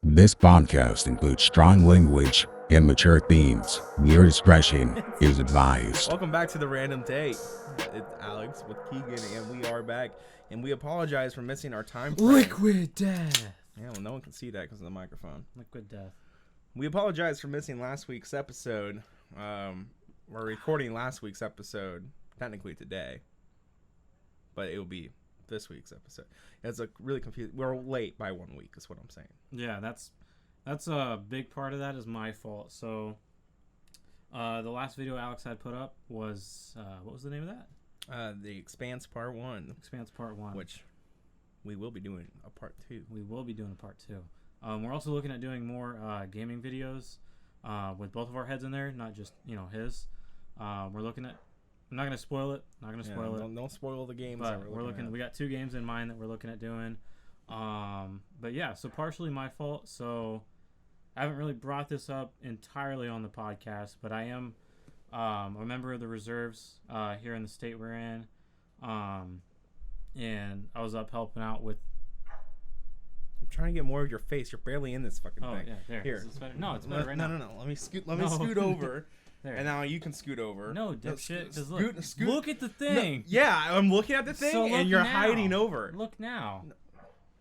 This podcast includes strong language and mature themes. Your discretion is advised. Welcome back to the Random Date. It's Alex with Kegan, and we are back. And we apologize for missing our time frame. Liquid death. Yeah, well, no one can see that because of the microphone. Liquid death. We apologize for missing last week's episode. We're recording last week's episode technically today, but it will be this week's episode. It's a really confusing. We're late by 1 week, is what I'm saying. Yeah, that's a big part of that is my fault. So, the last video Alex had put up was what was the name of that? The Expanse Part 1. Expanse Part 1. Which we will be doing a Part 2. We will be doing a Part 2. We're also looking at doing more gaming videos with both of our heads in there, not just his. We're looking at. I'm not gonna spoil it. Don't spoil the games. But we're looking. We got 2 games in mind that we're looking at doing. But yeah, so partially my fault. So I haven't really brought this up entirely on the podcast, but I am a member of the reserves here in the state we're in, and I was up helping out with. I'm trying to get more of your face. You're barely in this fucking thing. Oh yeah, there. Here. Is this better? No, it's better right now. No. Let me scoot over. There. And now you can scoot over. No, dipshit. Just Scoot. look at the thing. No, yeah, I'm looking at the thing, So and you're now. hiding over. Look now.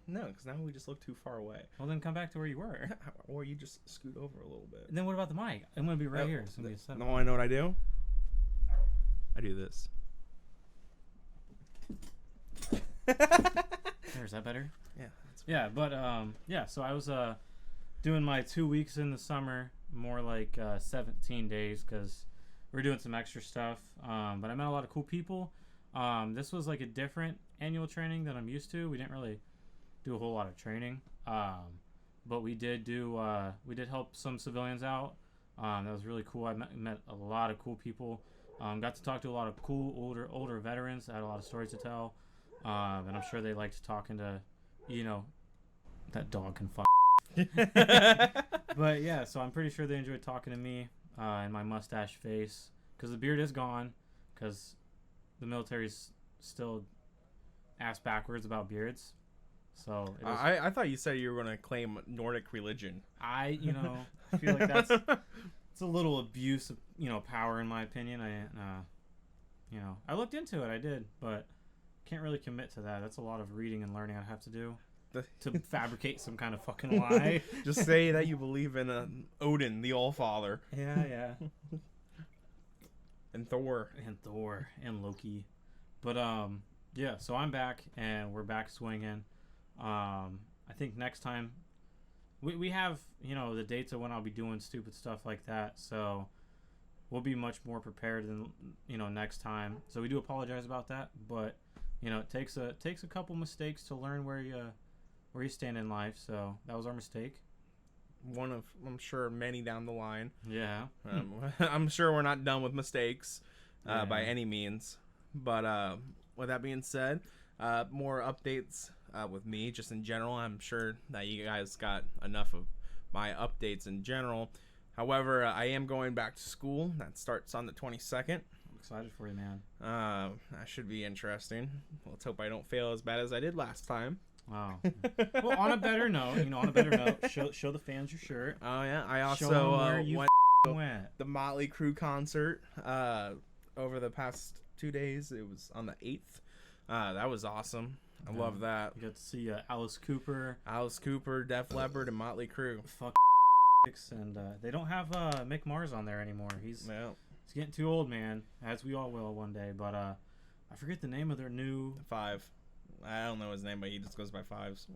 No, because now we just look too far away. Well, then come back to where you were. Or you just scoot over a little bit. And then what about the mic? I'm going to be right here. It's gonna be a setup. No, I know what I do? I do this. Is that better? Yeah. Yeah, but yeah. So I was doing my 2 weeks in the summer, more like 17 days, because we're doing some extra stuff. But I met a lot of cool people. This was like a different annual training than I'm used to. We didn't really do a whole lot of training, but we did help some civilians out. That was really cool. I met a lot of cool people. Got to talk to a lot of cool older veterans that had a lot of stories to tell, and I'm sure they liked talking to, that dog can fuck. But yeah, so I'm pretty sure they enjoyed talking to me and my mustache face, because the beard is gone, because the military's still ass backwards about beards. So I thought you said you were going to claim Nordic religion. I feel like it's a little abuse of power, in my opinion. I looked into it, I did, but can't really commit to that. That's a lot of reading and learning I'd have to do to fabricate some kind of fucking lie. Just say that you believe in Odin, the All-Father. Yeah. And Thor. And Loki. But yeah, so I'm back and we're back swinging. I think next time we have the dates of when I'll be doing stupid stuff like that, so we'll be much more prepared than next time. So we do apologize about that, but it takes a couple mistakes to learn where you stand in life. So that was our mistake. One of, I'm sure, many down the line. Yeah. I'm sure we're not done with mistakes by any means. But with that being said, more updates with me just in general. I'm sure that you guys got enough of my updates in general. However, I am going back to school. That starts on the 22nd. I'm excited for you, man. That should be interesting. Let's hope I don't fail as bad as I did last time. Wow. Well, on a better note, show the fans your shirt. Oh yeah, I also Show 'em where you went. The Motley Crue concert over the past 2 days. It was on the 8th. That was awesome. I love that. You got to see Alice Cooper, Def Leppard, and Motley Crue. Fuck and they don't have Mick Mars on there anymore. He's getting too old, man, as we all will one day. But I forget the name of their new 5. I don't know his name, but he just goes by 5.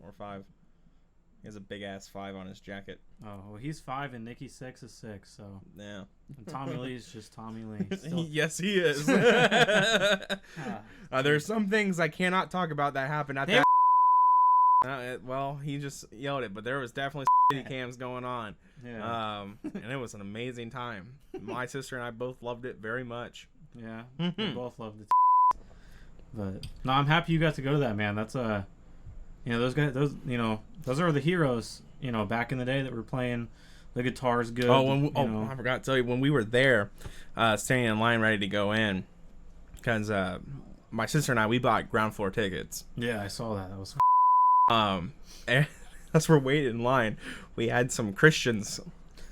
He has a big ass 5 on his jacket. Oh, well, he's 5 and Nikki Sixx is 6. So yeah, and Tommy Lee's just Tommy Lee. Yes, he is. There's some things I cannot talk about that happened at that. Well, he just yelled it, but there was definitely cams going on. Yeah. And it was an amazing time. My sister and I both loved it very much. Yeah, we both loved it. But no, I'm happy you got to go to that, man. That's those guys, those are the heroes, back in the day that were playing the guitars good. I forgot to tell you, when we were there, standing in line ready to go in, because my sister and I, we bought ground floor tickets. Yeah, I saw that. That was and as we're waiting in line, we had some Christians.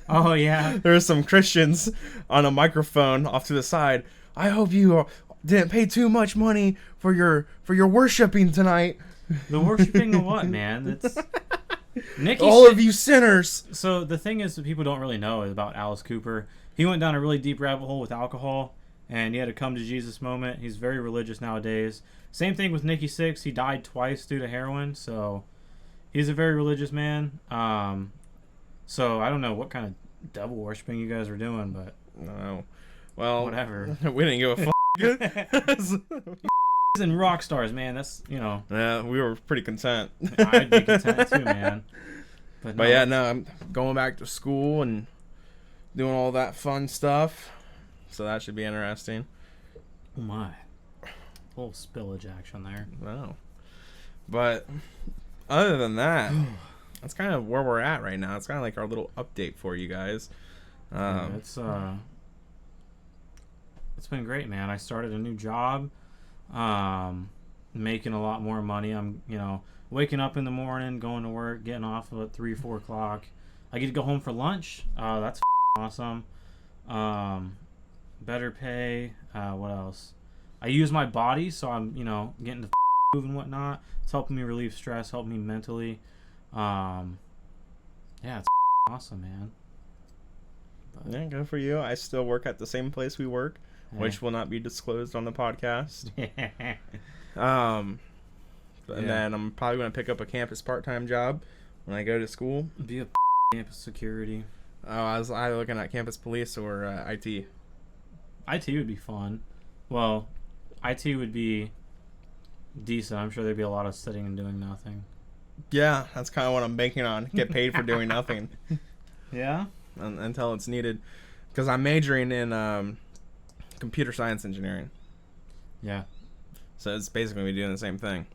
Oh yeah. There were some Christians on a microphone off to the side. I hope you didn't pay too much money for your worshiping tonight. The worshiping of what, man? It's Nicky. All of you sinners. So the thing is that people don't really know is about Alice Cooper. He went down a really deep rabbit hole with alcohol, and he had a come to Jesus moment. He's very religious nowadays. Same thing with Nicky Sixx. He died twice due to heroin, so he's a very religious man. So I don't know what kind of devil worshiping you guys were doing, but No. Well, whatever. We didn't give a fuck. And rock stars, man. That's, Yeah, we were pretty content. I'd be content too, man. But yeah, no, I'm going back to school and doing all that fun stuff. So that should be interesting. Oh my. A little spillage action there. Wow. But other than that, that's kind of where we're at right now. It's kind of like our little update for you guys. Yeah, it's been great, man. I started a new job, making a lot more money. I'm, waking up in the morning, going to work, getting off at 3-4 o'clock. I get to go home for lunch. That's awesome. Better pay. What else? I use my body, so I'm, getting to move and whatnot. It's helping me relieve stress, helping me mentally. Yeah, it's awesome, man. But, Yeah, good for you. I still work at the same place we work, which will not be disclosed on the podcast. And then I'm probably going to pick up a campus part-time job when I go to school. Be a campus security. Oh, I was either looking at campus police or IT. IT would be fun. Well, IT would be decent. I'm sure there'd be a lot of sitting and doing nothing. Yeah, that's kind of what I'm banking on. Get paid for doing nothing. Yeah? Until it's needed. Because I'm majoring in computer science engineering. Yeah. So it's basically doing the same thing.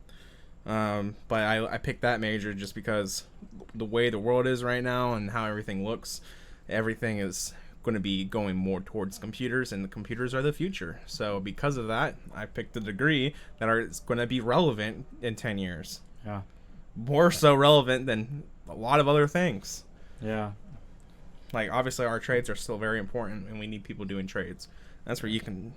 But I picked that major just because the way the world is right now and how everything looks, everything is going to be going more towards computers, and the computers are the future. So because of that, I picked a degree that is going to be relevant in 10 years. Yeah. More so relevant than a lot of other things. Yeah. Like, obviously our trades are still very important, and we need people doing trades. That's where you can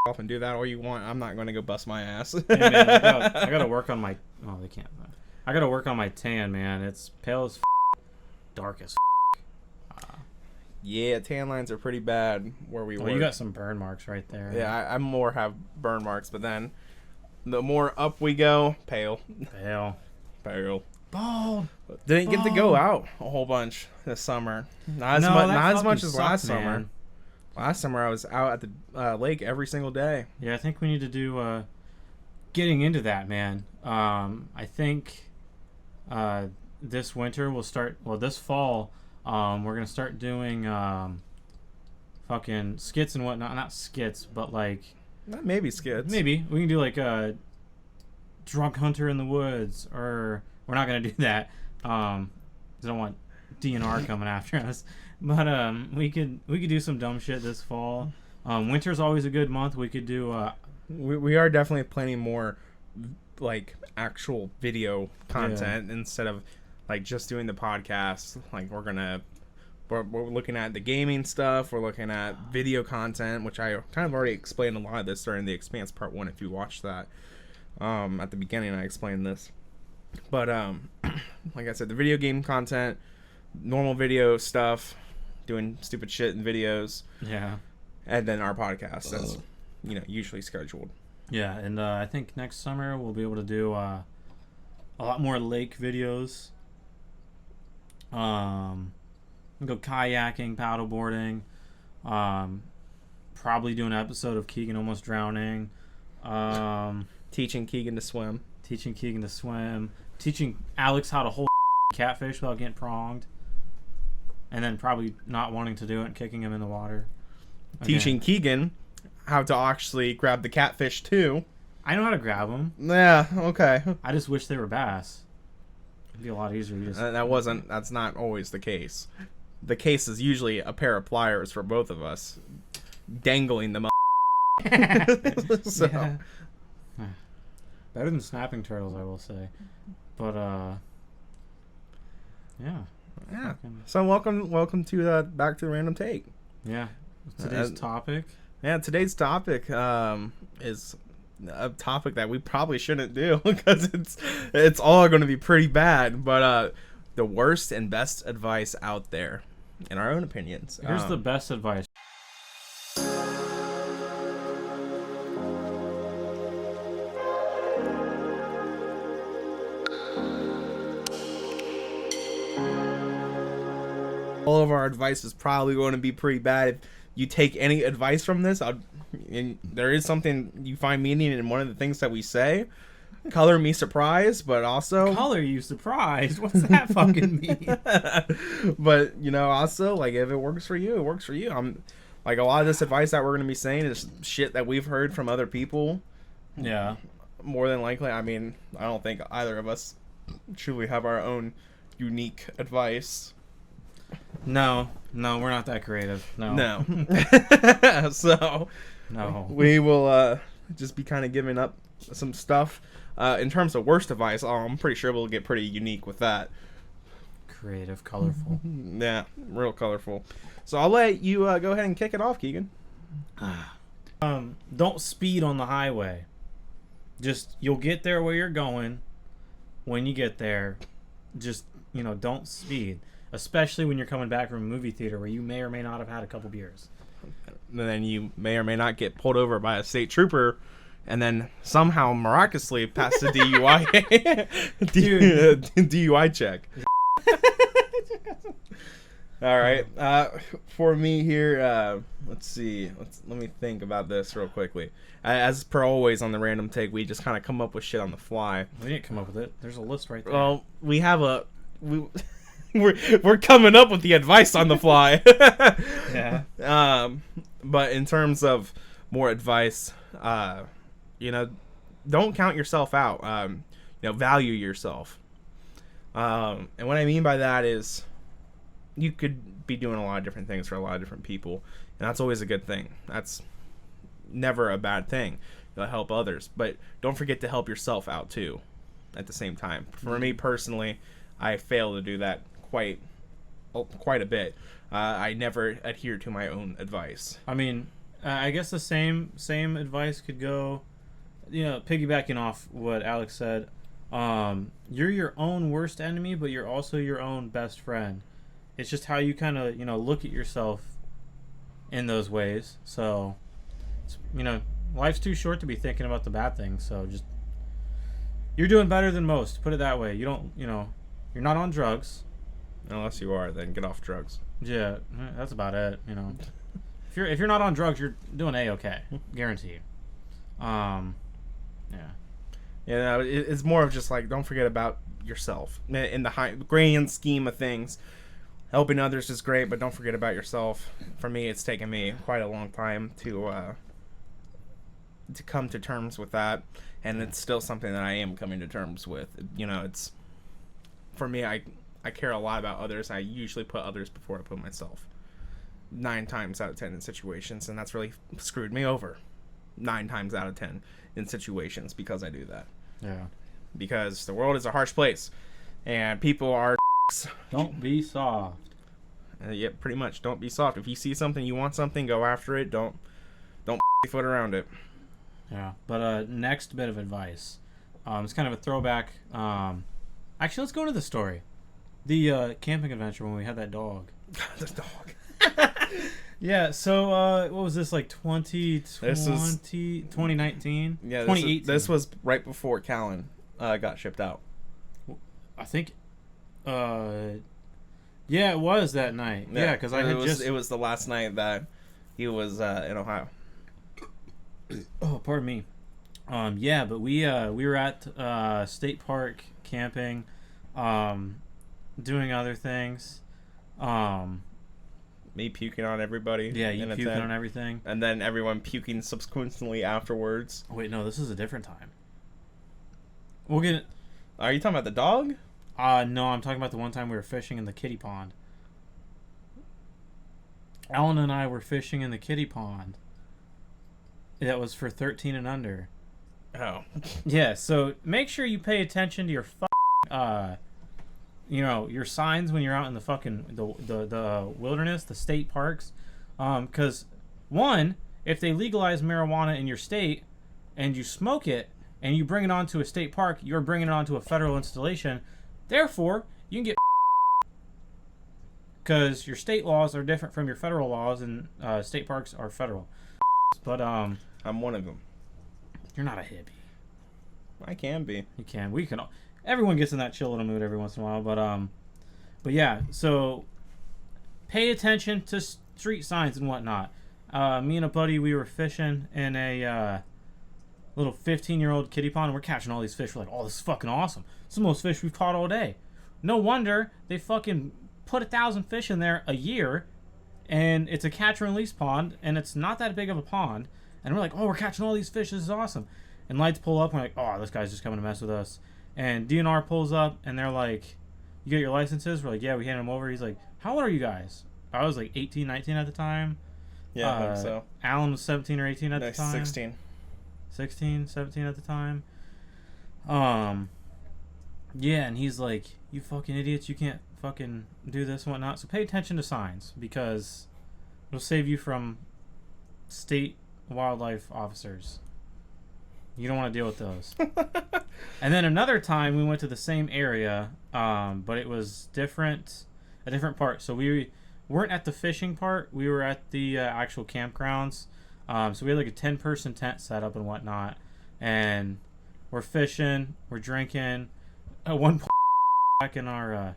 off and do that all you want. I'm not going to go bust my ass. Hey, man, I gotta work on my. Oh, they can't. I gotta work on my tan, man. It's pale as dark as. Yeah, tan lines are pretty bad where we work. You got some burn marks right there. Yeah, I more have burn marks, but then the more up we go, pale. Pale. Bald. Didn't get to go out a whole bunch this summer. Not as much as last summer. Last summer I was out at the lake every single day. Yeah, I think we need to do getting into that, man. I think this winter we'll start. Well, this fall we're gonna start doing fucking skits and whatnot. Not skits, but like maybe skits. Maybe we can do like a drunk hunter in the woods, or we're not gonna do that. I don't want DNR coming after us. But we could do some dumb shit this fall. Winter's always a good month. We could do. We are definitely planning more, like, actual video content instead of like just doing the podcast. Like we're looking at the gaming stuff. We're looking at video content, which I kind of already explained a lot of this during the Expanse Part 1. If you watched that at the beginning, I explained this. But like I said, the video game content, normal video stuff. Doing stupid shit in videos. Yeah. And then our podcast that's, usually scheduled. Yeah, and I think next summer we'll be able to do a lot more lake videos. We'll go kayaking, paddleboarding. Probably do an episode of Kegan almost drowning. Teaching Kegan to swim. Teaching Alex how to hold catfish without getting pronged. And then probably not wanting to do it and kicking him in the water. Teaching Kegan how to actually grab the catfish too. I know how to grab them. Yeah, okay. I just wish they were bass. It'd be a lot easier. That's not always the case. The case is usually a pair of pliers for both of us, dangling them up. So. Yeah. Better than snapping turtles, I will say. But Yeah. Yeah. Fucking- So welcome to back to the Random Take. Yeah. Today's topic. Yeah, today's topic is a topic that we probably shouldn't do because it's all going to be pretty bad. But the worst and best advice out there, in our own opinions. Here's the best advice. All of our advice is probably going to be pretty bad. If you take any advice from this, and there is something you find meaning in one of the things that we say. Color me surprised, but also Color you surprised? What's that fucking mean? but also like if it works for you, it works for you. I'm like a lot of this advice that we're gonna be saying is shit that we've heard from other people. Yeah. More than likely, I mean, I don't think either of us truly have our own unique advice. No, we're not that creative. No. So No. we will just be kind of giving up some stuff. In terms of worst advice, I'm pretty sure we'll get pretty unique with that. Creative, colorful. Yeah, real colorful. So I'll let you go ahead and kick it off, Kegan. Don't speed on the highway. Just you'll get there where you're going. When you get there, just don't speed. Especially when you're coming back from a movie theater where you may or may not have had a couple beers. And then you may or may not get pulled over by a state trooper, and then somehow miraculously pass the DUI DUI check. All right. For me here, let's see. Let me think about this real quickly. As per always on the Random Take, we just kind of come up with shit on the fly. We didn't come up with it. There's a list right there. Well, we have we're coming up with the advice on the fly. Yeah. But in terms of more advice, don't count yourself out. Value yourself. And what I mean by that is you could be doing a lot of different things for a lot of different people, and that's always a good thing. That's never a bad thing. You'll help others, but don't forget to help yourself out too at the same time. For me personally, I fail to do that quite a bit. I never adhere to my own advice. I mean, I guess the same advice could go, piggybacking off what Alex said. You're your own worst enemy, but you're also your own best friend. It's just how you kind of, look at yourself in those ways. So, life's too short to be thinking about the bad things. So just, you're doing better than most. Put it that way. You don't, you're not on drugs. Unless you are, then get off drugs. Yeah, that's about it. If you're not on drugs, you're doing A-okay. Guarantee you. Yeah. Yeah, it's more of just like, don't forget about yourself. In the grand scheme of things, helping others is great, but don't forget about yourself. For me, it's taken me quite a long time to come to terms with that, and it's still something that I am coming to terms with. It's for me, I care a lot about others. I usually put others before I put myself. 9 times out of 10 in situations, and that's really screwed me over. 9 times out of 10 in situations because I do that. Yeah. Because the world is a harsh place, and people are. Don't be soft. Yeah, pretty much. Don't be soft. If you see something, you want something, go after it. Don't foot around it. Yeah. But next bit of advice. It's kind of a throwback. Actually, let's go into the story. The camping adventure when we had that dog. The dog. Yeah, so what was this, like 2019? Yeah, 2018. This was right before Callan got shipped out. I think, yeah, it was that night. Yeah, because it was the last night that he was in Ohio. Oh, pardon me. Yeah, but we were at State Park camping, doing other things. Me puking on everybody. Yeah, you puking on everything. And then everyone puking subsequently afterwards. Oh, wait, no, this is a different time. We'll get it. Are you talking about the dog? No, I'm talking about the one time we were fishing in the kiddie pond. Alan and I were fishing in the kiddie pond. That was for 13 and under. Oh. Yeah, so make sure you pay attention to your your signs when you're out in the fucking the wilderness, the state parks, because one, if they legalize marijuana in your state and you smoke it and you bring it onto a state park, you're bringing it onto a federal installation. Therefore, you can get because your state laws are different from your federal laws, and state parks are federal. But I'm one of them. you're not a hippie. I can be. You can. We can. Everyone gets in that chill little mood every once in a while. But yeah. So pay attention to street signs and whatnot. Me and a buddy, we were fishing in a little 15-year-old kiddie pond, and we're catching all these fish. We're like, oh, this is fucking awesome. It's the most fish we've caught all day. No wonder they fucking put 1,000 fish in there a year, and it's a catch and release pond, and it's not that big of a pond. And we're like, oh, we're catching all these fish. This is awesome. And lights pull up, and we're like, oh, this guy's just coming to mess with us. And DNR pulls up, and they're like, you get your licenses? We're like, yeah, we handed him over. He's like, how old are you guys? I was like 18, 19 at the time. Yeah, I think so. Alan was 17 or 18 at the time. 16. 16, 17 at the time. Yeah, and he's like, you fucking idiots, you can't fucking do this and whatnot. So pay attention to signs, because it'll save you from state wildlife officers. You don't want to deal with those. And then another time we went to the same area, but it was a different part. So we weren't at the fishing part. We were at the actual campgrounds. So we had like a 10-person tent set up and whatnot. And we're fishing, we're drinking. At one point, back in our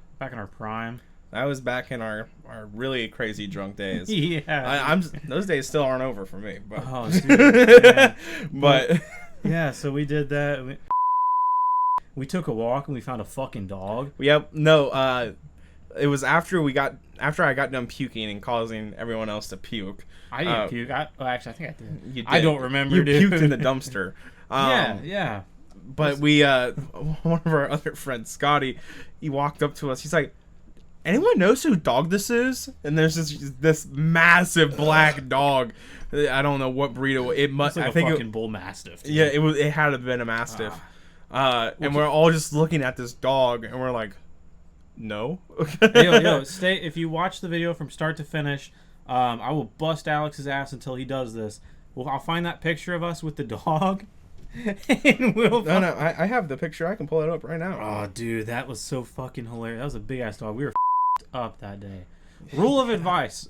prime. That was back in our really crazy drunk days. Yeah. Those days still aren't over for me. But. Oh, dude. Yeah. But yeah, so we did that. We took a walk and we found a fucking dog. Yep. No. It was after I got done puking and causing everyone else to puke. I didn't puke. Actually, I think I did. You did. I don't remember. You dude. puked in the dumpster. Yeah. But we, one of our other friends, Scotty, he walked up to us. He's like, anyone knows whose dog this is? And there's this massive black dog. I don't know what breed it was. It must. It's like I think fucking bull mastiff. Dude. Yeah, it had to have been a mastiff. And we're all just looking at this dog, and we're like, no. yo, stay. If you watch the video from start to finish, I will bust Alex's ass until he does this. Well, I'll find that picture of us with the dog. And we'll No, I have the picture. I can pull it up right now. Oh, dude, that was so fucking hilarious. That was a big ass dog. We were up that day. Rule of advice.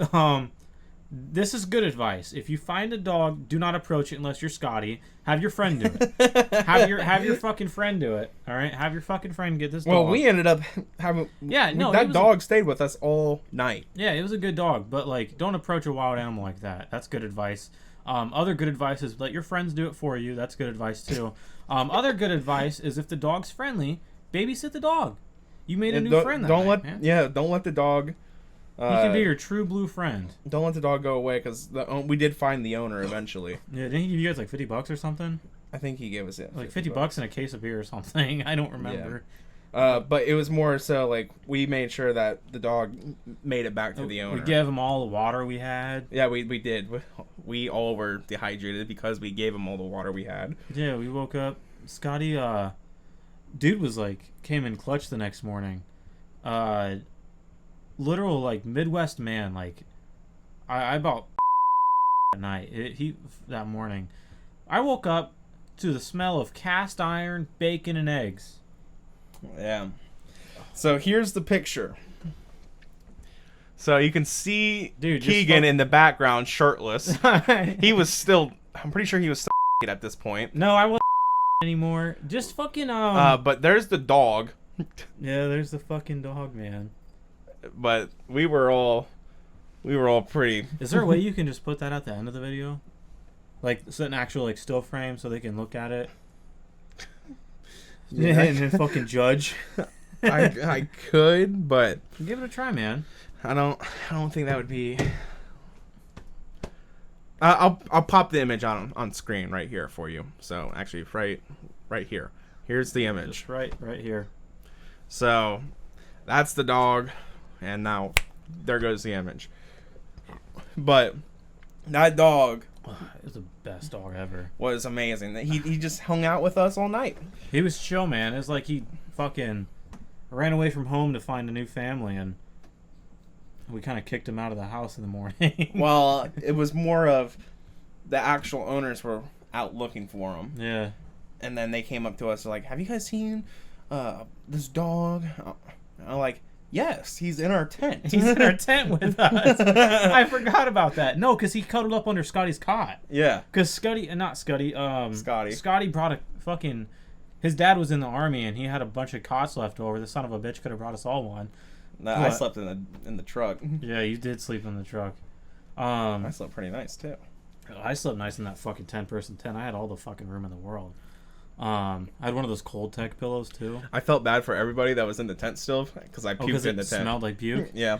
This is good advice. If you find a dog, do not approach it unless you're Scotty. Have your friend do it. have your fucking friend do it. All right, have your fucking friend get this dog. Well, we ended up having. Yeah, no, that dog stayed with us all night. Yeah, it was a good dog, but like, don't approach a wild animal like that. That's good advice. Other good advice is let your friends do it for you. That's good advice too. Other good advice is if the dog's friendly, babysit the dog. You made a new friend. Don't let the dog. He can be your true blue friend. Don't let the dog go away, because we did find the owner eventually. Yeah, didn't he give you guys like $50 or something? I think he gave us it. Like $50 and a case of beer or something. I don't remember. Yeah. But it was more so like we made sure that the dog made it back to the owner. We gave him all the water we had. Yeah, we did. We all were dehydrated because we gave him all the water we had. Yeah, we woke up. Scotty, dude was like, came in clutch the next morning. Literal like Midwest man. Like, I bought at night. That morning, I woke up to the smell of cast iron, bacon, and eggs. Yeah. So here's the picture. So you can see Kegan in the background, shirtless. He was still. I'm pretty sure he was still at this point. No, I wasn't anymore. Just fucking But there's the dog. Yeah, there's the fucking dog, man. But we were all pretty. Is there a way you can just put that at the end of the video, like set an actual like still frame so they can look at it? Yeah, and then fucking judge. I could, but give it a try, man. I don't think that would be. I'll pop the image on screen right here for you. So actually, right here. Here's the image. Just right here. So that's the dog, and now there goes the image. But that dog. It was the best dog ever. Was amazing. He just hung out with us all night. He was chill, man. It was like he fucking ran away from home to find a new family, and we kind of kicked him out of the house in the morning. Well, it was more of the actual owners were out looking for him. Yeah. And then they came up to us like, have you guys seen this dog? I'm like, yes, he's in our tent. He's in our tent with us. I forgot about that. No, because he cuddled up under Scotty's cot. Yeah. Because Scotty brought a fucking... His dad was in the army, and he had a bunch of cots left over. The son of a bitch could have brought us all one. No, I slept in the truck. Yeah, you did sleep in the truck. I slept pretty nice, too. I slept nice in that fucking 10-person tent. I had all the fucking room in the world. I had one of those cold tech pillows, too. I felt bad for everybody that was in the tent still, because I puked in the tent. It smelled like puke? Yeah.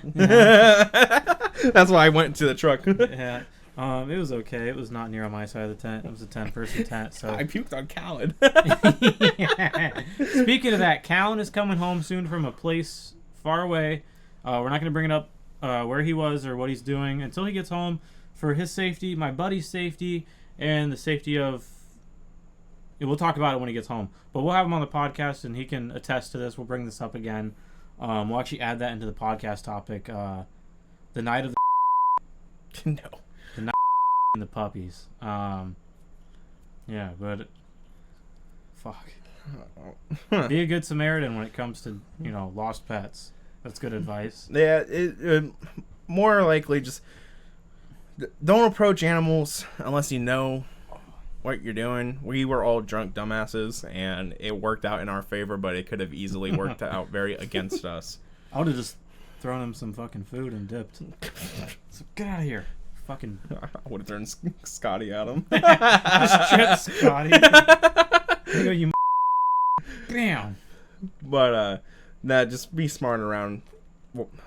That's why I went to the truck. Yeah. It was okay. It was not near on my side of the tent. It was a 10-person tent, so... I puked on Callan. Yeah. Speaking of that, Callan is coming home soon from a place far away. We're not going to bring it up where he was or what he's doing until he gets home, for his safety, my buddy's safety, and the safety of... We'll talk about it when he gets home. But we'll have him on the podcast, and he can attest to this. We'll bring this up again. We'll actually add that into the podcast topic. The night of the... No. The night and the puppies. Yeah, but... Fuck. Be a good Samaritan when it comes to, lost pets. That's good advice. Yeah, more likely just don't approach animals unless you know what you're doing. We were all drunk dumbasses, and it worked out in our favor, but it could have easily worked out very against us. I would have just thrown him some fucking food and dipped. So get out of here. Fucking... I would have thrown Scotty at him. Just trip Scotty. There you go, you bam. But, just be smart around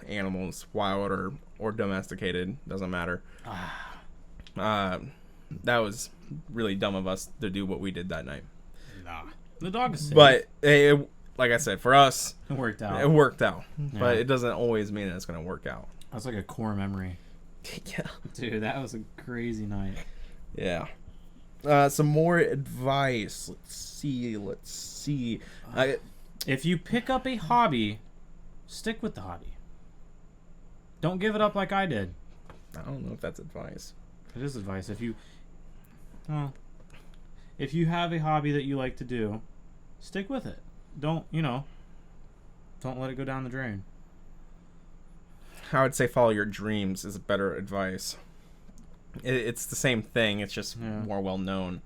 animals, wild or domesticated. Doesn't matter. That was really dumb of us to do what we did that night. Nah. The dog is safe. But, like I said, for us... It worked out. It worked out. Yeah. But it doesn't always mean that it's going to work out. That's like a core memory. Yeah. Dude, that was a crazy night. Yeah. Some more advice. Let's see. If you pick up a hobby, stick with the hobby. Don't give it up like I did. I don't know if that's advice. It is advice. If you have a hobby that you like to do, stick with it. Don't let it go down the drain. I would say follow your dreams is better advice. It's the same thing. It's just more well known.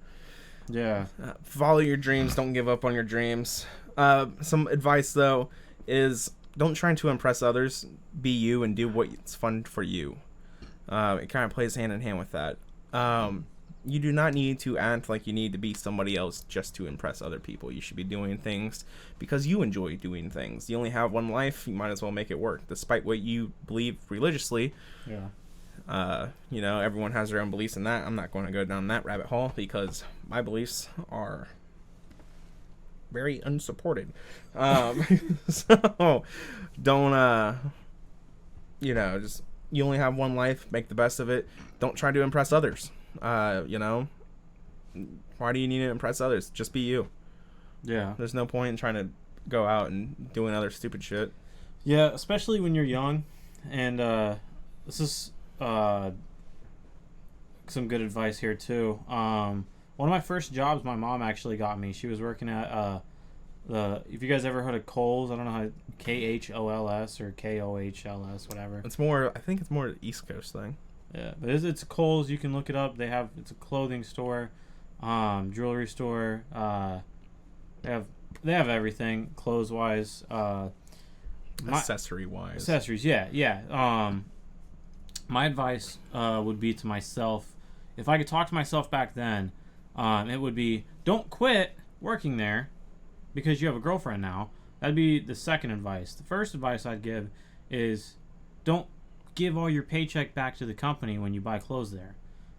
Yeah. Follow your dreams. Don't give up on your dreams. Some advice, though, is don't try to impress others. Be you and do what's fun for you. It kind of plays hand in hand with that. You do not need to act like you need to be somebody else just to impress other people. You should be doing things because you enjoy doing things. You only have one life. You might as well make it work. Despite what you believe religiously. Yeah. Everyone has their own beliefs in that. I'm not going to go down that rabbit hole because my beliefs are very unsupported. So don't, just, you only have one life. Make the best of it. Don't try to impress others. Why do you need to impress others? Just be you. Yeah. There's no point in trying to go out and doing other stupid shit. Yeah, especially when you're young. And this is some good advice here too. One of my first jobs my mom actually got me. She was working at if you guys ever heard of Kohl's, I don't know how, KHOLS or KOHLS, whatever. I think it's more East Coast thing. Yeah, but it's Kohl's. You can look it up. It's a clothing store, jewelry store. They have everything clothes wise. Accessory wise. Accessories, yeah. My advice would be to myself, if I could talk to myself back then, it would be don't quit working there because you have a girlfriend now. That'd be the second advice. The first advice I'd give is don't give all your paycheck back to the company when you buy clothes there.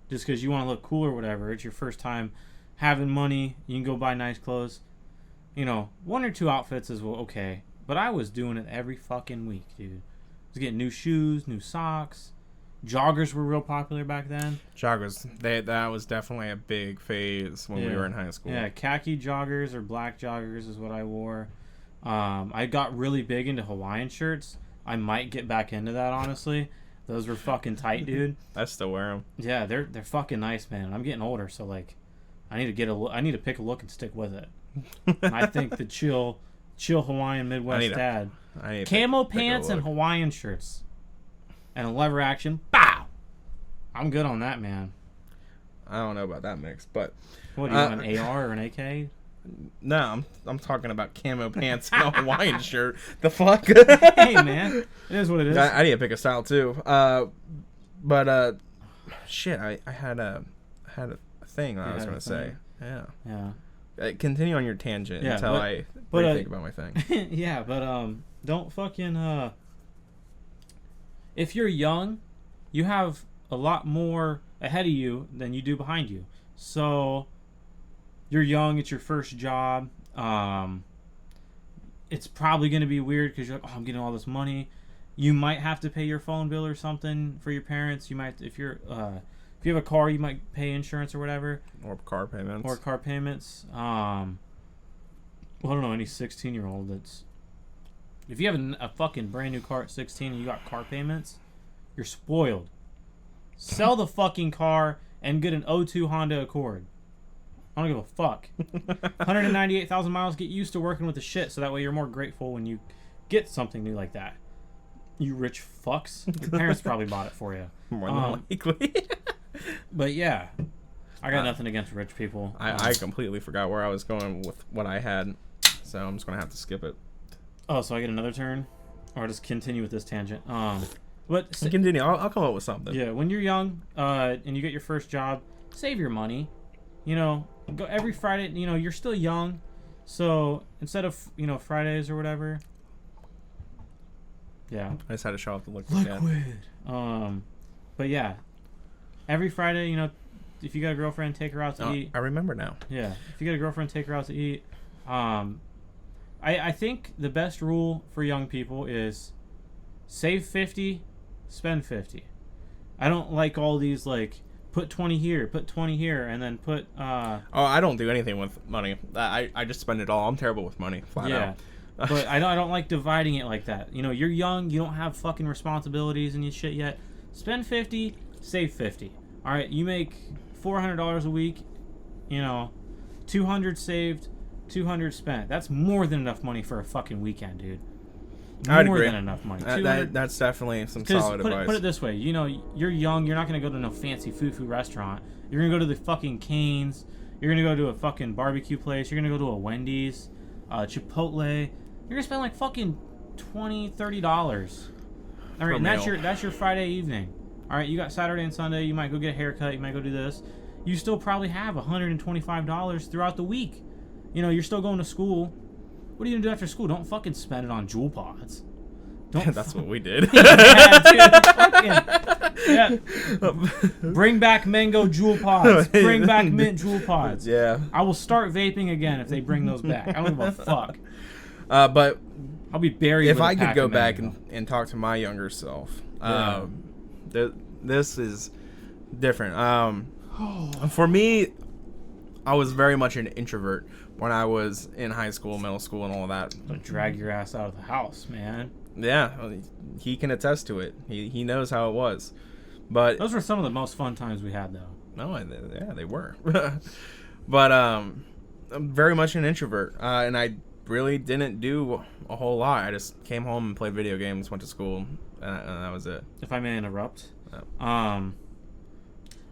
Just because you want to look cool or whatever. It's your first time having money. You can go buy nice clothes. One or two outfits is okay. But I was doing it every fucking week, dude. I was getting new shoes, new socks. Joggers were real popular back then. Joggers. That was definitely a big phase when we were in high school. Yeah, khaki joggers or black joggers is what I wore. I got really big into Hawaiian shirts. I might get back into that, honestly. Those were fucking tight, dude. I still wear them. Yeah, they're fucking nice, man. I'm getting older, so like, I need to pick a look and stick with it. And I think the chill Hawaiian Midwest dad, camo pants and Hawaiian shirts, and a lever action. Bow. I'm good on that, man. I don't know about that mix, but what do you want, an AR or an AK? No, I'm talking about camo pants and a Hawaiian shirt. The fuck? Hey, man, it is what it is. I need to pick a style too. But shit, I had a thing I was gonna say. Yeah. Continue on your tangent until I think about my thing. Yeah, but don't fucking if you're young, you have a lot more ahead of you than you do behind you. So you're young, it's your first job. It's probably going to be weird because you're like, oh, I'm getting all this money. You might have to pay your phone bill or something for your parents. You might, if you have a car, you might pay insurance or whatever. Or car payments. Well, I don't know any 16-year-old that's. If you have a fucking brand new car at 16 and you got car payments, you're spoiled. Sell the fucking car and get an 02 Honda Accord. I don't give a fuck. 198,000 miles. Get used to working with the shit, so that way you're more grateful when you get something new like that. You rich fucks. Your parents probably bought it for you. More than likely. But yeah, I got nothing against rich people. I completely forgot where I was going with what I had, so I'm just gonna have to skip it. Oh, so I get another turn, or just continue with this tangent? But continue. I'll come up with something. Yeah, when you're young, and you get your first job, save your money. You know, go every Friday. You know, you're still young, so instead of Fridays or whatever. Yeah. I just had to show off the liquid. But yeah, every Friday, if you got a girlfriend, take her out to eat. I remember now. Yeah, if you got a girlfriend, take her out to eat. I think the best rule for young people is save 50, spend 50. I don't like all these like put 20 here, put 20 here, and then put. I don't do anything with money. I just spend it all. I'm terrible with money. Flat out. But I don't like dividing it like that. You're young, you don't have fucking responsibilities and shit yet. Spend 50, save 50. All right, you make $400 a week, 200 saved, 200 spent. That's more than enough money for a fucking weekend, dude. I'd agree. More than enough money. That's definitely some solid advice. Put it this way, you're young, you're not going to go to no fancy foo-foo restaurant. You're going to go to the fucking Cane's. You're going to go to a fucking barbecue place. You're going to go to a Wendy's, Chipotle. You're going to spend like fucking $20, $30. All right, and that's your Friday evening. All right, you got Saturday and Sunday. You might go get a haircut. You might go do this. You still probably have $125 throughout the week. You're still going to school. What are you going to do after school? Don't fucking spend it on Jewel Pods. That's what we did. Bring back mango Jewel Pods. Bring back mint Jewel Pods. Yeah. I will start vaping again if they bring those back. I don't give a fuck. But I'll be buried. If I could go back and talk to my younger self, this is different. For me, I was very much an introvert when I was in high school, middle school, and all of that. But drag your ass out of the house, man. Yeah, he can attest to it. He knows how it was. But those were some of the most fun times we had, though. No, yeah, they were. But I'm very much an introvert, and I really didn't do a whole lot. I just came home and played video games, went to school, and that was it. If I may interrupt,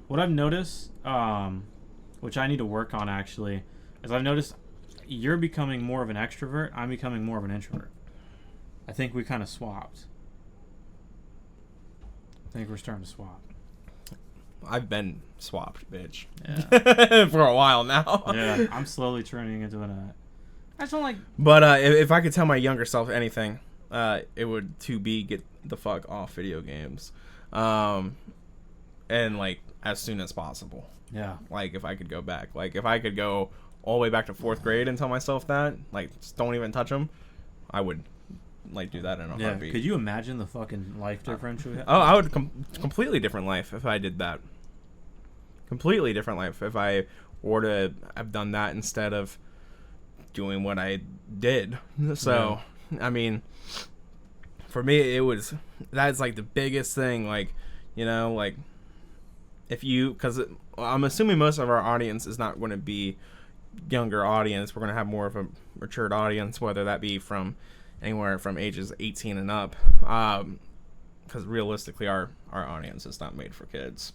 what I've noticed, which I need to work on actually, is I've noticed you're becoming more of an extrovert. I'm becoming more of an introvert. I think we kind of swapped. I think we're starting to swap. I've been swapped, bitch. Yeah. For a while now. Yeah, I'm slowly turning into an. I just don't like. But if I could tell my younger self anything, it would be get the fuck off video games, and like as soon as possible. Yeah. Like if I could go back, like if I could go all the way back to 4th grade and tell myself that, like just don't even touch them, I would like do that in a heartbeat. Could you imagine the fucking life difference we have? Oh, I would completely different life if I did that. Completely different life if I were to have done that instead of doing what I did. So, I mean, for me, that's like the biggest thing. Like, you know, like because I'm assuming most of our audience is not going to be younger audience. We're going to have more of a matured audience, whether that be from anywhere from ages 18 and up. Because realistically, our audience is not made for kids.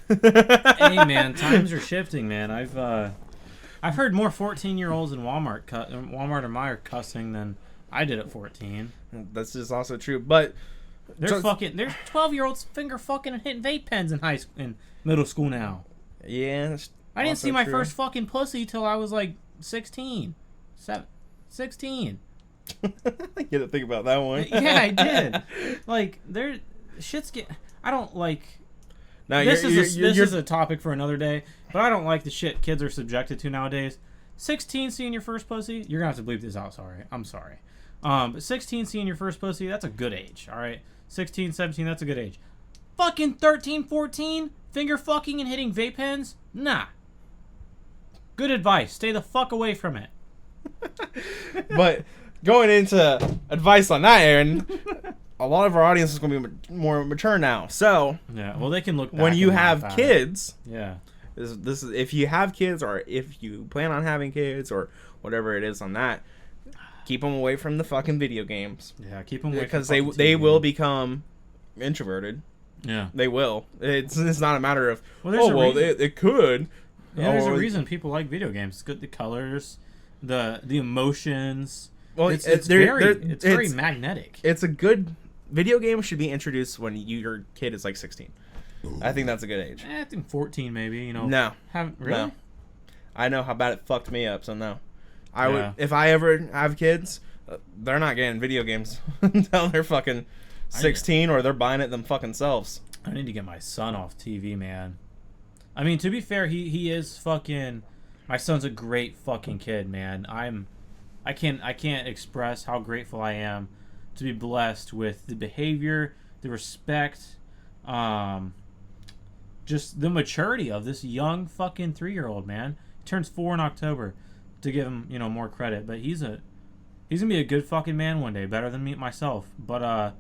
Hey man, times are shifting, man. I've heard more 14-year-olds in Walmart or Meijer cussing than I did at 14. That's just also true, but there's 12-year-olds finger fucking and hitting vape pens in middle school now. Yeah, I didn't see my first fucking pussy till I was like 16. 16. You had to think about that one. Yeah, I did. Like, I don't like. No, this is a topic for another day, but I don't like the shit kids are subjected to nowadays. 16 seeing your first pussy, you're gonna have to bleep this out. Sorry, I'm sorry. But 16 seeing your first pussy, that's a good age. All right, 16, 17, that's a good age. Fucking 13, 14, finger fucking and hitting vape pens, nah. Good advice. Stay the fuck away from it. But going into advice on that, Aaron, a lot of our audience is going to be more mature now. So yeah, well, they can look back when you and have laugh at kids. it. Yeah. This is if you have kids or if you plan on having kids or whatever it is on that, keep them away from the fucking video games. Yeah, keep them away because from they will become introverted. Yeah, they will. It's not a matter of it could. Yeah, there's a reason people like video games. It's good, the colors, the emotions. Well, it's very magnetic. It's a good video game should be introduced when your kid is like 16. I think that's a good age. I think 14 maybe. You know. No. Really? No. I know how bad it fucked me up, so no. I would if I ever have kids, they're not getting video games until they're fucking 16 or they're buying it them fucking selves. I need to get my son off TV, man. I mean, to be fair, he is fucking. My son's a great fucking kid, man. I can't express how grateful I am to be blessed with the behavior, the respect, just the maturity of this young fucking 3-year-old, man. He turns 4 in October, to give him, more credit. But he's gonna be a good fucking man one day, better than me myself. But I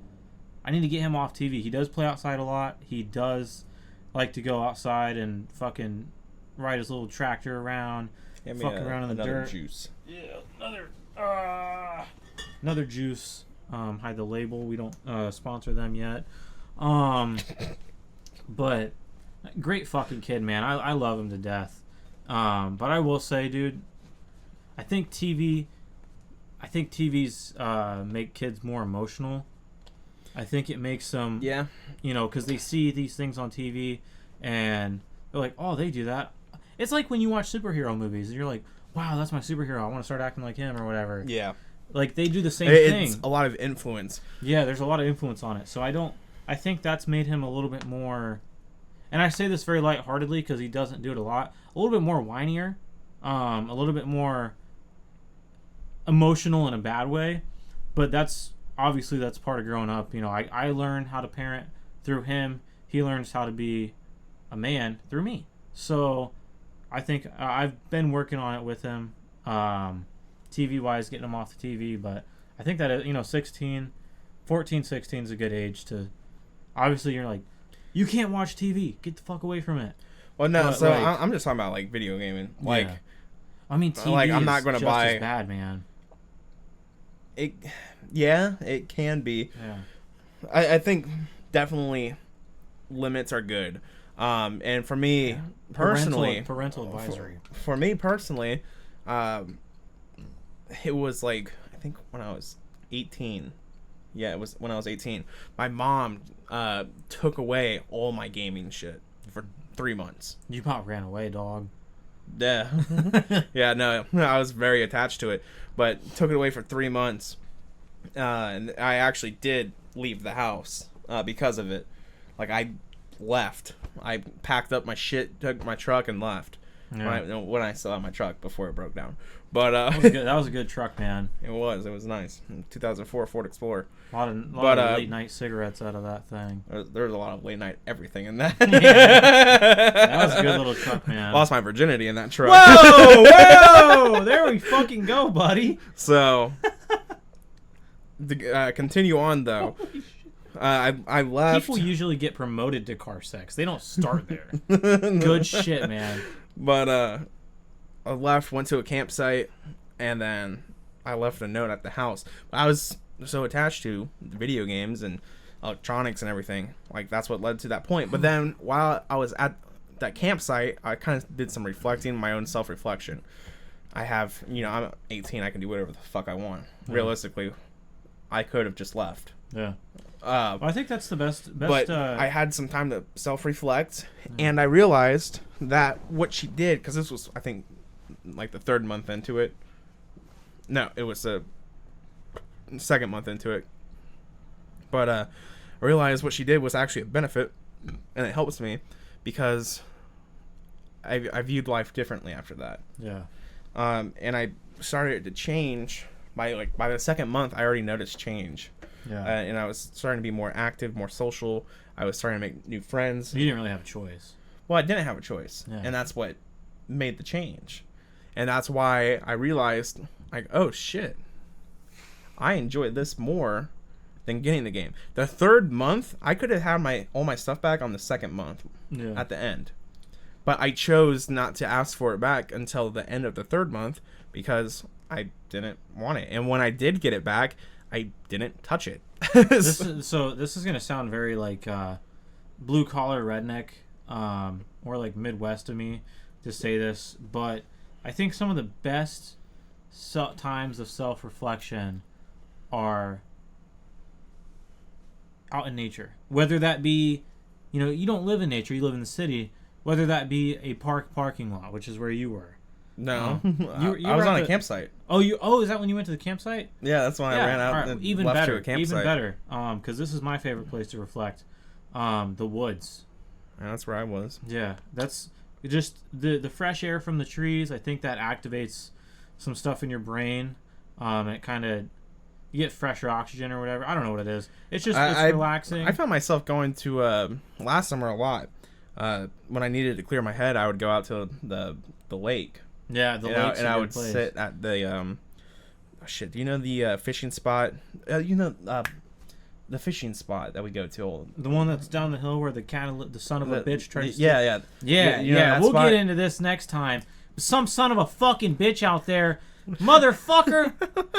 need to get him off TV. He does play outside a lot. He does like to go outside and fucking ride his little tractor around, fuck around in the dirt. Juice. Yeah, another juice. Hide the label. We don't sponsor them yet. But great fucking kid, man. I love him to death. But I will say, dude, I think TVs make kids more emotional. I think it makes them, because they see these things on TV and they're like, oh, they do that. It's like when you watch superhero movies and you're like, wow, that's my superhero. I want to start acting like him or whatever. Yeah. Like, they do the same thing. It's a lot of influence. Yeah, there's a lot of influence on it. So I think that's made him a little bit more, and I say this very lightheartedly because he doesn't do it a lot, a little bit more whinier, a little bit more emotional in a bad way. But that's part of growing up. I learned how to parent through him. He learns how to be a man through me. So I think I've been working on it with him, TV-wise, getting him off the TV. But I think that, 14, 16 is a good age to, obviously you're like, you can't watch TV. Get the fuck away from it. Well, no, but, so I'm just talking about, like, video gaming. Like, yeah. I mean, TV I'm not gonna just buy as bad, man. It can be. Yeah. I think definitely limits are good. And for me personally, parental advisory. For me personally, it was like, I think when I was 18. Yeah, it was when I was 18. My mom took away all my gaming shit for 3 months. You about ran away, dog. Yeah. Yeah, no, I was very attached to it, but took it away for 3 months. And I actually did leave the house because of it. Like, I left. I packed up my shit, took my truck, and left. Yeah. when I still had my truck before it broke down. But That was a good truck, man. It was nice. 2004 Ford Explorer. A lot of late night cigarettes out of that thing. There was a lot of late night everything in that. That was a good little truck, man. Lost my virginity in that truck. Whoa! There we fucking go, buddy. So, to continue on though, I left. People usually get promoted to car sex. They don't start there. Good shit, man. But I left, went to a campsite, and then I left a note at the house. I was so attached to video games and electronics and everything. Like, that's what led to that point. But then while I was at that campsite, I kind of did some reflecting, my own self-reflection. I have, I'm 18. I can do whatever the fuck I want. Yeah. Realistically, I could have just left. Yeah. Well, I think that's the best. But I had some time to self-reflect, and I realized that what she did, because this was, I think, like the third month into it. No, it was the second month into it. But I realized what she did was actually a benefit, and it helps me because I viewed life differently after that. Yeah. And I started to change by the second month. I already noticed change. Yeah. And I was starting to be more active, more social. I was starting to make new friends. You didn't really have a choice. Well, I didn't have a choice. Yeah. And that's what made the change. And that's why I realized, like, oh, shit. I enjoyed this more than getting the game. The third month, I could have had all my stuff back on the second month at the end. But I chose not to ask for it back until the end of the third month because I didn't want it. And when I did get it back, I didn't touch it. This is gonna sound very like blue collar redneck, or like Midwest of me to say this, but I think some of the best times of self reflection are out in nature. Whether that be, you don't live in nature, you live in the city. Whether that be a parking lot, which is where you were. No, you I was were on at a campsite. Is that when you went to the campsite? Yeah, that's when I ran out and even left better, to a campsite. even better. Because this is my favorite place to reflect. The woods. Yeah, that's where I was. Yeah, that's just the fresh air from the trees. I think that activates some stuff in your brain. It kind of, you get fresher oxygen or whatever. I don't know what it is. It's just it's relaxing. I found myself going to last summer a lot. When I needed to clear my head, I would go out to the lake. Yeah, the lake. And I would sit at the do you know the fishing spot? The fishing spot that we go to. The one that's down the hill where the son of a bitch tries to... Yeah. We'll get into this next time. Some son of a fucking bitch out there, motherfucker.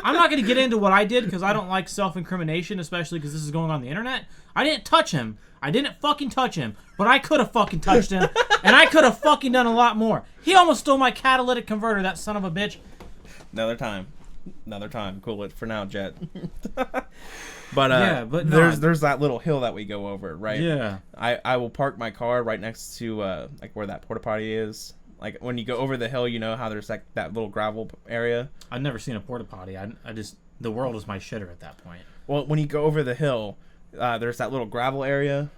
I'm not going to get into what I did because I don't like self-incrimination, especially because this is going on the internet. I didn't touch him. I didn't fucking touch him, but I could have fucking touched him, and I could have fucking done a lot more. He almost stole my catalytic converter, that son of a bitch. Another time. Cool it for now, Jet. But there's that little hill that we go over, right? Yeah. I will park my car right next to like where that porta potty is. Like when you go over the hill, you know how there's like that little gravel area. I've never seen a porta potty. I just, the world is my shitter at that point. Well, when you go over the hill, there's that little gravel area,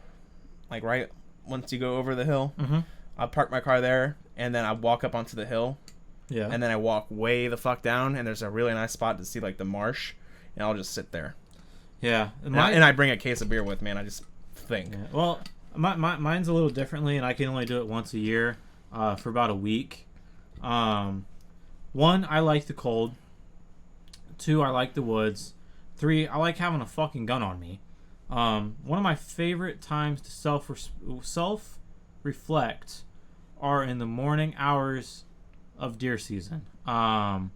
like right once you go over the hill. Mm-hmm. I park my car there, and then I walk up onto the hill. Yeah. And then I walk way the fuck down, and there's a really nice spot to see like the marsh, and I'll just sit there. Yeah. And I bring a case of beer with me, and I just think. Yeah. Well, mine's a little differently, and I can only do it once a year, for about a week. One, I like the cold. Two, I like the woods. Three, I like having a fucking gun on me. One of my favorite times to self-reflect are in the morning hours of deer season. I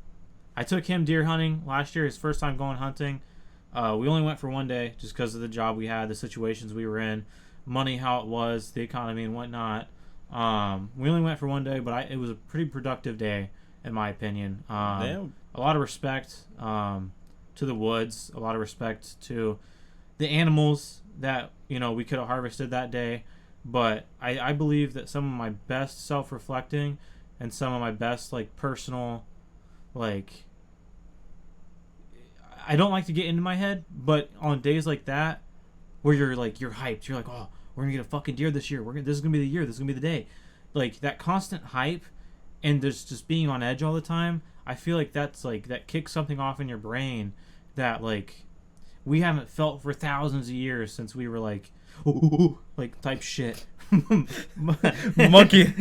took him deer hunting last year, his first time going hunting. We only went for one day just because of the job we had, the situations we were in, money, how it was, the economy and whatnot. We only went for one day, but it was a pretty productive day in my opinion. A lot of respect to the woods, a lot of respect to the animals that we could have harvested that day. But I believe that some of my best self-reflecting and some of my best like personal, like, I don't like to get into my head, but on days like that where you're hyped, you're like, oh, we're gonna get a fucking deer this year, this is gonna be the year, this is gonna be the day, like that constant hype and there's just being on edge all the time, I feel like that's like that kicks something off in your brain that like we haven't felt for thousands of years since we were like ooh, like type shit. Monkey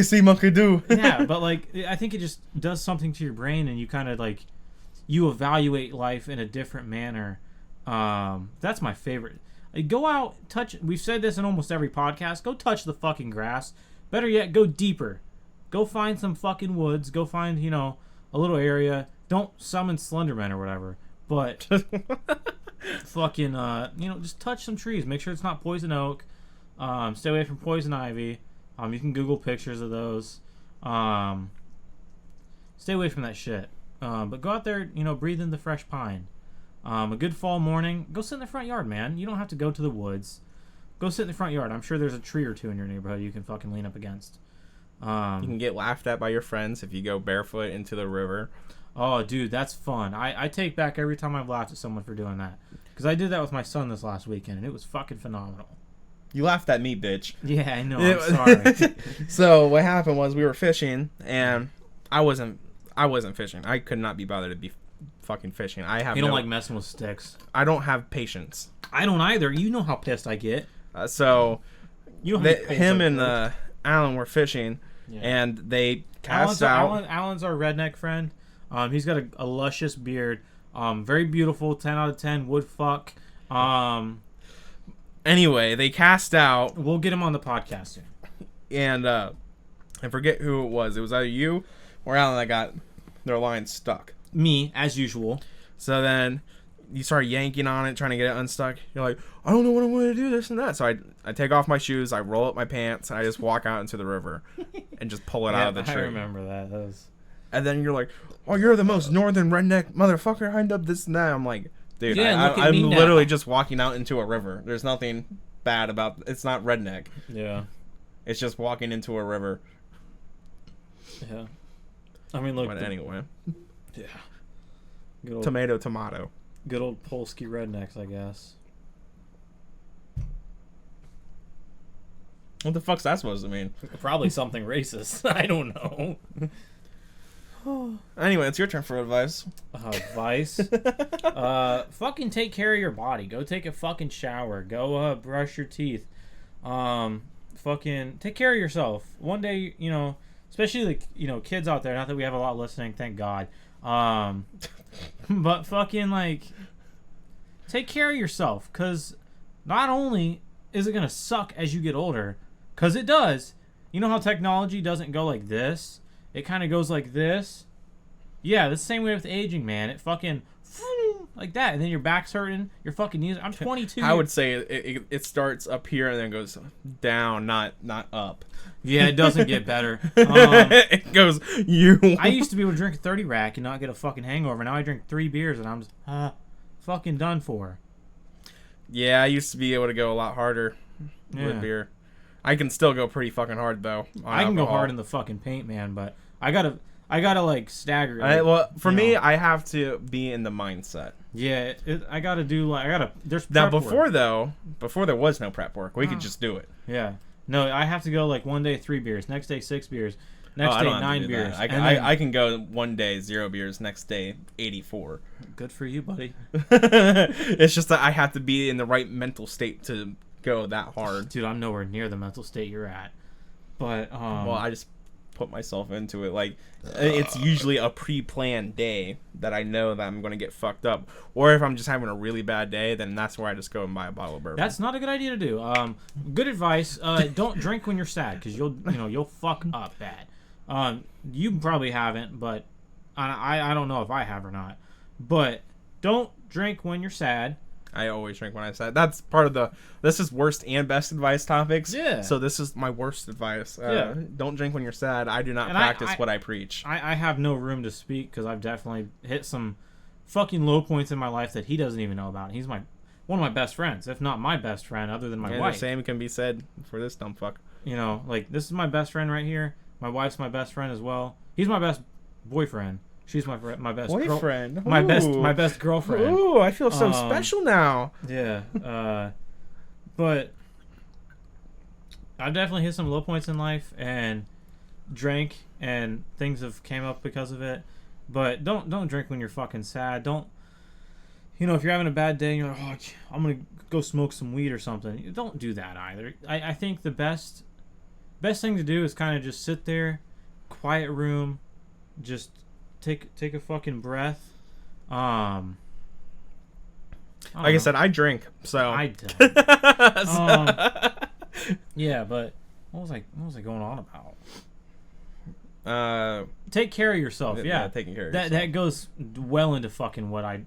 see, monkey do. Yeah, but like I think it just does something to your brain, and you kind of like you evaluate life in a different manner. That's my favorite. Like, go out, touch. We've said this in almost every podcast. Go touch the fucking grass. Better yet, go deeper. Go find some fucking woods. Go find, you know, a little area. Don't summon Slenderman or whatever. But fucking, you know, just touch some trees. Make sure it's not poison oak. Stay away from poison ivy. You can Google pictures of those. Stay away from that shit. But go out there, you know, breathe in the fresh pine. A good fall morning, go sit in the front yard, man. You don't have to go to the woods. Go sit in the front yard. I'm sure there's a tree or two in your neighborhood you can fucking lean up against. You can get laughed at by your friends if you go barefoot into the river. Oh, dude, that's fun. I take back every time I've laughed at someone for doing that. Because I did that with my son this last weekend, and it was fucking phenomenal. You laughed at me, bitch. Yeah, I know. I'm sorry. So what happened was we were fishing, and I wasn't fishing. I could not be bothered to be fucking fishing. You don't like messing with sticks. I don't have patience. I don't either. You know how pissed I get. So you know him and Alan were fishing, and they cast out. Alan's our redneck friend. He's got a luscious beard. Very beautiful. 10 out of 10. Would fuck. Anyway, they cast out. We'll get him on the podcast soon. And I forget who it was. It was either you or Alan that got their line stuck. Me, as usual. So then you start yanking on it, trying to get it unstuck. You're like, I don't know what I'm going to do, this and that. So I take off my shoes, I roll up my pants, and I just walk out into the river and just pull it out of the tree. I remember that. And then you're like, oh, you're the most northern redneck motherfucker. I end up this and that. I'm like, dude, yeah, I'm literally just walking out into a river. There's nothing bad about it. It's not redneck. Yeah. It's just walking into a river. Yeah. I mean, look. But anyway. Yeah. Good old, tomato. Good old Polsky rednecks, I guess. What the fuck's that supposed to mean? Probably something racist. I don't know. Anyway, it's your turn for advice. Advice? Fucking take care of your body. Go take a fucking shower. Go brush your teeth. Fucking take care of yourself. One day, you know, especially like, you know, kids out there. Not that we have a lot listening, thank God. But fucking like, take care of yourself. Cause not only is it gonna suck as you get older, cause it does. You know how technology doesn't go like this? It kind of goes like this. Yeah, the same way with aging, man. It fucking like that, and then your back's hurting. Your fucking knees. I'm 22. I would say it starts up here and then goes down, not up. Yeah, it doesn't get better. It goes you. I used to be able to drink a 30 rack and not get a fucking hangover. Now I drink 3 beers and I'm just fucking done for. Yeah, I used to be able to go a lot harder with beer. I can still go pretty fucking hard though. I can go hard in the fucking paint, man, but I gotta like stagger. For me, I have to be in the mindset. Yeah, I gotta do like There's prep now work. before there was no prep work, we could just do it. Yeah, no, I have to go like one day 3 beers, next day 6 beers, next day 9 beers. I can go one day 0 beers, next day 84. Good for you, buddy. It's just that I have to be in the right mental state to go that hard. Dude, I'm nowhere near the mental state you're at. But well, I just put myself into it. Like, it's usually a pre-planned day that I know that I'm going to get fucked up. Or if I'm just having a really bad day, then that's where I just go and buy a bottle of bourbon. That's not a good idea to do. Good advice. Don't drink when you're sad, because you'll fuck up bad. You probably haven't, but I don't know if I have or not. But don't drink when you're sad. I always drink when I'm sad. That's part of this is worst and best advice topics. Yeah. So this is my worst advice. Yeah. Don't drink when you're sad. I do not practice what I preach. I have no room to speak because I've definitely hit some fucking low points in my life that he doesn't even know about. He's one of my best friends, if not my best friend, other than my wife. The same can be said for this dumb fuck. You know, like, this is my best friend right here. My wife's my best friend as well. He's my best boyfriend. She's my best boyfriend. My best girlfriend. Ooh, I feel so special now. Yeah. But I've definitely hit some low points in life, and drank and things have came up because of it. But don't drink when you're fucking sad. Don't, if you're having a bad day and you're like, oh, I'm gonna go smoke some weed or something. Don't do that either. I think the best thing to do is kind of just sit there, quiet room, just take a fucking breath. Like I said, I drink, so I don't. Yeah, but what was I going on about? Take care of yourself. Yeah, taking care of that yourself. that goes well into fucking what I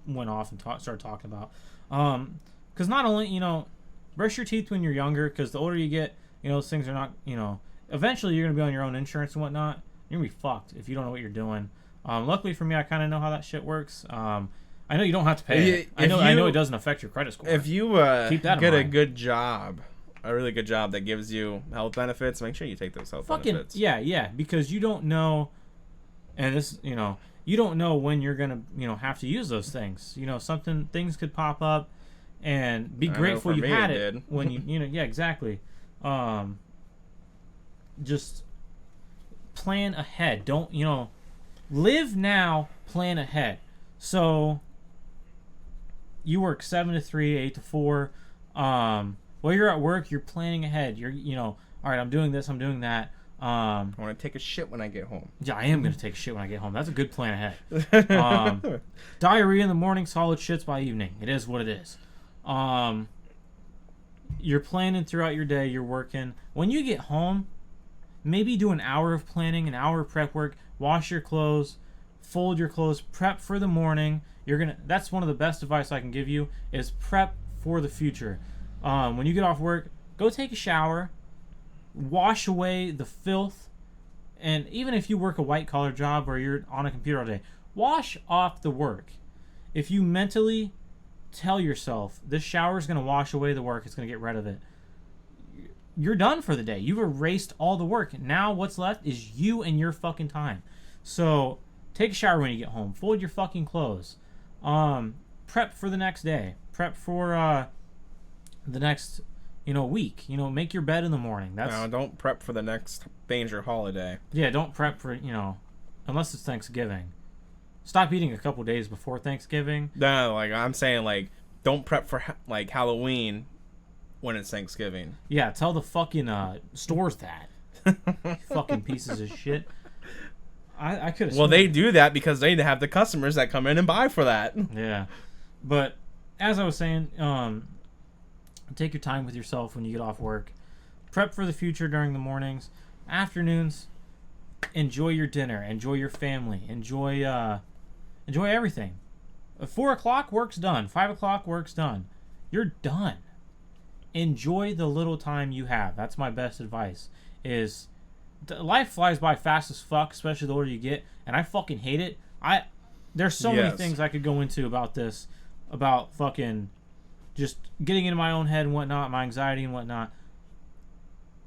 went off and started talking about. Because not only brush your teeth when you're younger, because the older you get, those things are not eventually you're gonna be on your own insurance and whatnot. You're gonna be fucked if you don't know what you're doing. Luckily for me, I kind of know how that shit works. I know you don't have to pay it. I know it doesn't affect your credit score. If you Keep that in get a mind. good job, a really good job that gives you health benefits, make sure you take those health benefits. Yeah, because you don't know, and this, you don't know when you're gonna, have to use those things. Things could pop up, and be grateful you had it did. when you, yeah, exactly. Just plan ahead. Don't, live now, plan ahead. So you work 7 to 3, 8 to 4. While you're at work, you're planning ahead. You're, all right, I'm doing this, I'm doing that. I want to take a shit when I get home. Yeah, I am going to take a shit when I get home. That's a good plan ahead. Diarrhea in the morning, solid shits by evening. It is what it is. You're planning throughout your day. You're working. When you get home, maybe do an hour of planning, an hour of prep work. Wash your clothes, fold your clothes, prep for the morning. That's one of the best advice I can give you is prep for the future. When you get off work, go take a shower, wash away the filth, and even if you work a white collar job or you're on a computer all day, wash off the work. If you mentally tell yourself this shower is going to wash away the work, it's going to get rid of it, you're done for the day. You've erased all the work. Now what's left is you and your fucking time. So take a shower when you get home. Fold your fucking clothes. Prep for the next day. Prep for the next week. Make your bed in the morning. No, don't prep for the next major holiday. Yeah, don't prep for unless it's Thanksgiving. Stop eating a couple days before Thanksgiving. No, I'm saying don't prep for Halloween when it's Thanksgiving. Yeah, tell the fucking stores that. Fucking pieces of shit. I could have. Well, they do that because they have the customers that come in and buy for that. Yeah, but as I was saying, take your time with yourself when you get off work. Prep for the future during the mornings, afternoons. Enjoy your dinner. Enjoy your family. Enjoy everything. 4 o'clock, work's done. 5 o'clock, work's done. You're done. Enjoy the little time you have. That's my best advice. Life flies by fast as fuck, especially the older you get, and I fucking hate it. There's so many things I could go into about this, about fucking just getting into my own head and whatnot, my anxiety and whatnot.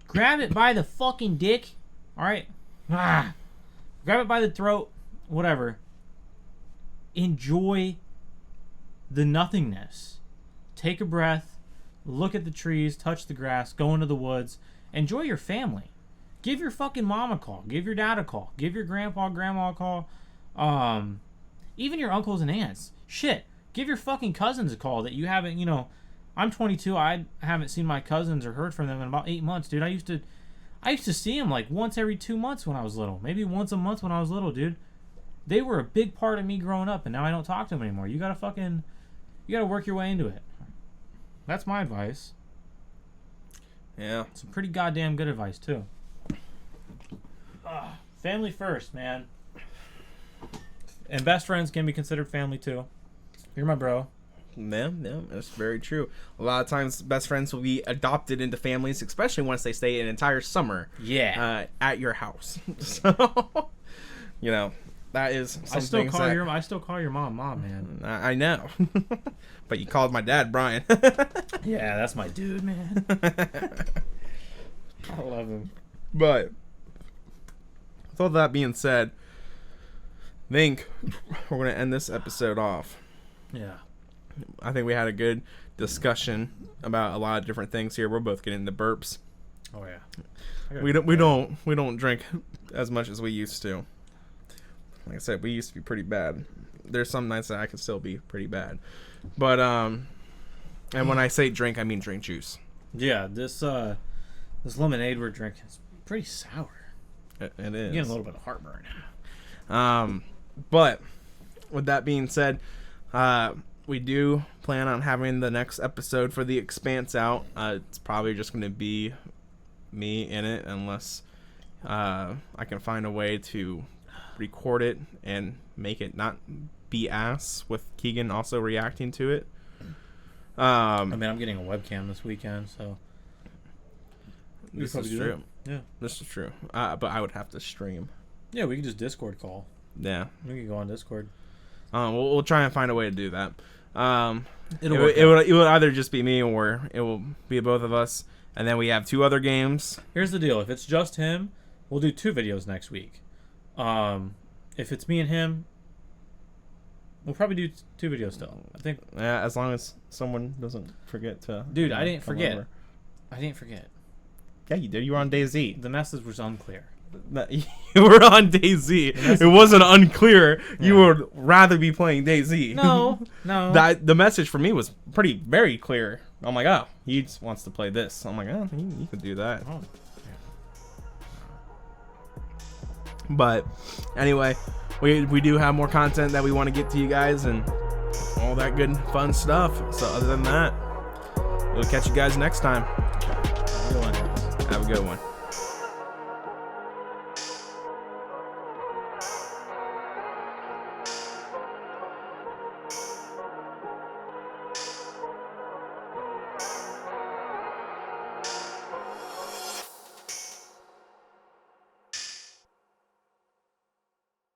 Grab it by the fucking dick, all right? Grab it by the throat, whatever. Enjoy the nothingness. Take a breath. Look at the trees, touch the grass, go into the woods. Enjoy your family. Give your fucking mom a call. Give your dad a call. Give your grandpa, grandma a call. Even your uncles and aunts. Shit. Give your fucking cousins a call that you haven't, I'm 22. I haven't seen my cousins or heard from them in about 8 months, dude. I used to see them once every 2 months when I was little. Maybe once a month when I was little, dude. They were a big part of me growing up, and now I don't talk to them anymore. You gotta work your way into it. That's my advice. Yeah. Some pretty goddamn good advice, too. Family first, man. And best friends can be considered family, too. You're my bro. Yeah, that's very true. A lot of times, best friends will be adopted into families, especially once they stay an entire summer. Yeah. At your house. So, that is something. I still call your mom, man. I know. But you called my dad Brian. Yeah, that's my dude, man. I love him. But with all that being said, I think we're going to end this episode off. Yeah. I think we had a good discussion about a lot of different things here. We're both getting the burps. Oh yeah. We don't drink as much as we used to. Like I said, we used to be pretty bad. There's some nights that I can still be pretty bad, but and when I say drink, I mean drink juice. Yeah, this lemonade we're drinking is pretty sour. It is. I'm getting a little bit of heartburn. But with that being said, we do plan on having the next episode for The Expanse out. It's probably just going to be me in it unless I can find a way to record it and make it not be ass with Kegan also reacting to it. I mean, I'm getting a webcam this weekend, so this is true. Yeah, this is true. But I would have to stream. Yeah, we can just Discord call. Yeah, We can go on Discord. we'll try and find a way to do that. It would either just be me or it will be both of us, and then we have 2 other games. Here's the deal: if it's just him, we'll do 2 videos next week. If it's me and him, we'll probably do 2 videos still. I think. Yeah, as long as someone doesn't forget to. Dude, I didn't come forget. over. I didn't forget. Yeah, you did. You were on DayZ. The message was unclear. You were on DayZ. It wasn't unclear. Yeah. You would rather be playing DayZ. No. The message for me was very clear. I'm like, oh, he just wants to play this. I'm like, oh, you can do that. Oh. But anyway, we do have more content that we want to get to you guys and all that good fun stuff. So other than that, we'll catch you guys next time. Have a good one. Have a good one.